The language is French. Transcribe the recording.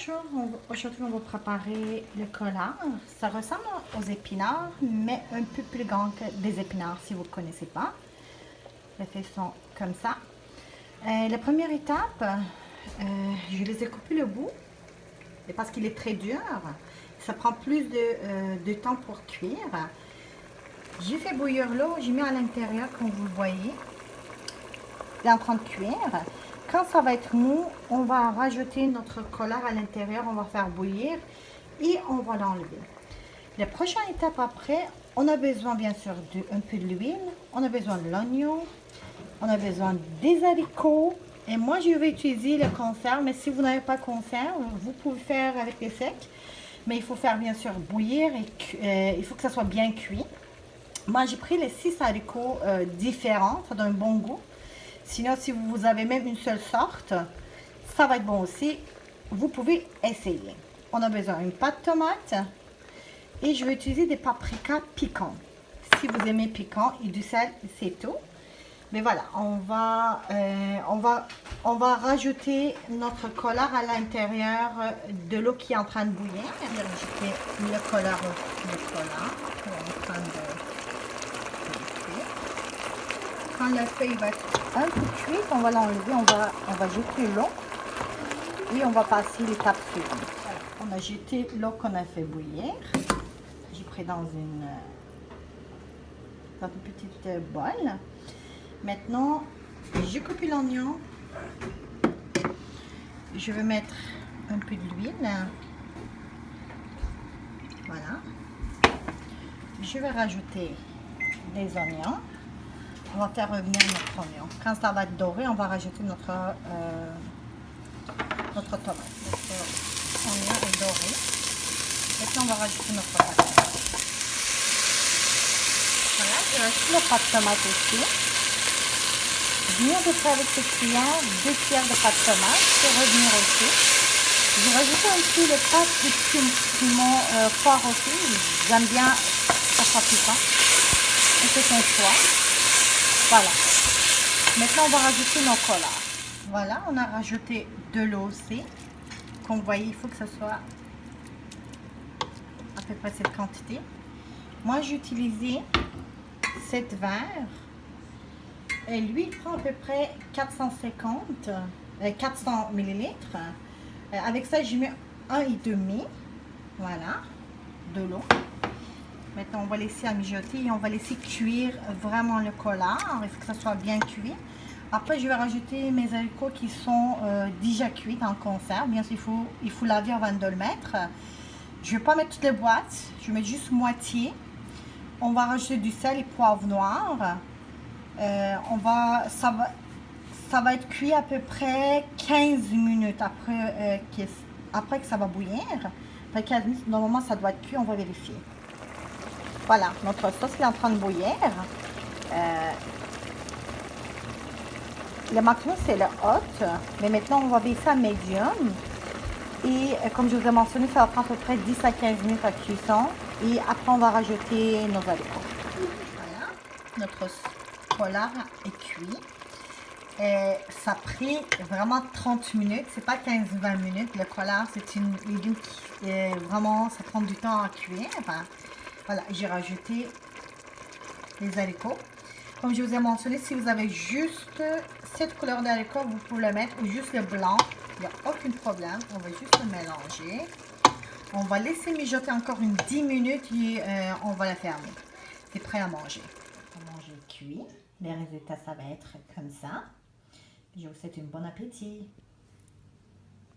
Bonjour, aujourd'hui on va préparer le collard. Ça ressemble aux épinards, mais un peu plus grand que des épinards si vous ne connaissez pas. Les feuilles sont comme ça. La première étape, je les ai coupés le bout, et parce qu'il est très dur. Ça prend plus de temps pour cuire. J'ai fait bouillir l'eau, j'ai mis à l'intérieur comme vous le voyez. Il est en train de cuire. Quand ça va être mou, on va rajouter notre collard à l'intérieur, on va faire bouillir et on va l'enlever. La prochaine étape après, on a besoin bien sûr d'un peu de l'huile, on a besoin de l'oignon, on a besoin des haricots. Et moi, je vais utiliser le conserve, mais si vous n'avez pas de conserve, vous pouvez faire avec les secs. Mais il faut faire bien sûr bouillir et il faut que ça soit bien cuit. Moi, j'ai pris les 6 haricots différents, ça donne un bon goût. Sinon, si vous avez même une seule sorte, ça va être bon aussi. Vous pouvez essayer. On a besoin d'une pâte de tomate et je vais utiliser des paprikas piquants. Si vous aimez piquant et du sel, c'est tout. Mais voilà, on va rajouter notre collard à l'intérieur de l'eau qui est en train de bouillir. Je vais rajouter le collard qui est en train de... Quand la feuille va être un peu cuite, on va l'enlever, on va jeter l'eau et on va passer l'étape suivante. Voilà, on a jeté l'eau qu'on a fait bouillir. J'ai pris dans une petite bol. Maintenant, j'ai coupé l'oignon. Je vais mettre un peu de l'huile. Voilà. Je vais rajouter des oignons. On va faire revenir notre oignon. Quand ça va être doré, on va rajouter notre tomate. Notre oignon est doré. Maintenant, on va rajouter notre pâte de tomate. Voilà, j'ai rajouté la pâte de tomate aussi. Je viens de faire avec ce cuillère 2 tiers de pâte de tomate. Je vais revenir aussi. Je vais rajouter un petit le pâte de piment fort aussi. J'aime bien ça soit piquant. Et c'est un choix. Voilà. Maintenant, on va rajouter nos collards. Voilà, on a rajouté de l'eau aussi. Comme vous voyez, il faut que ce soit à peu près cette quantité. Moi, j'ai utilisé 7 verres. Et lui, il prend à peu près 400 millilitres. Avec ça, j'ai mis 1,5. Voilà, de l'eau. Maintenant, on va laisser à mijoter et on va laisser cuire vraiment le collard. Il faut que ça soit bien cuit. Après, je vais rajouter mes haricots qui sont déjà cuits en conserve. Bien sûr, il faut laver avant de le mettre. Je ne vais pas mettre toutes les boîtes. Je vais mettre juste moitié. On va rajouter du sel et poivre noir. Ça va être cuit à peu près 15 minutes après que ça va bouillir. Après 15 minutes, normalement, ça doit être cuit. On va vérifier. Voilà, notre sauce est en train de bouillir. Le maximum, c'est le hot. Mais maintenant, on va baisser à medium. Et comme je vous ai mentionné, ça va prendre à peu près 10 à 15 minutes à cuisson. Et après, on va rajouter nos haricots. Voilà, notre collard est cuit. Ça a pris vraiment 30 minutes. C'est pas 15-20 minutes. Le collard, c'est une légume qui vraiment, ça prend du temps à cuire. Voilà, j'ai rajouté les haricots. Comme je vous ai mentionné, si vous avez juste cette couleur d'haricot, vous pouvez le mettre, ou juste le blanc. Il n'y a aucun problème. On va juste le mélanger. On va laisser mijoter encore une 10 minutes et on va la fermer. C'est prêt à manger. On va manger cuit. Les résultats, ça va être comme ça. Je vous souhaite un bon appétit.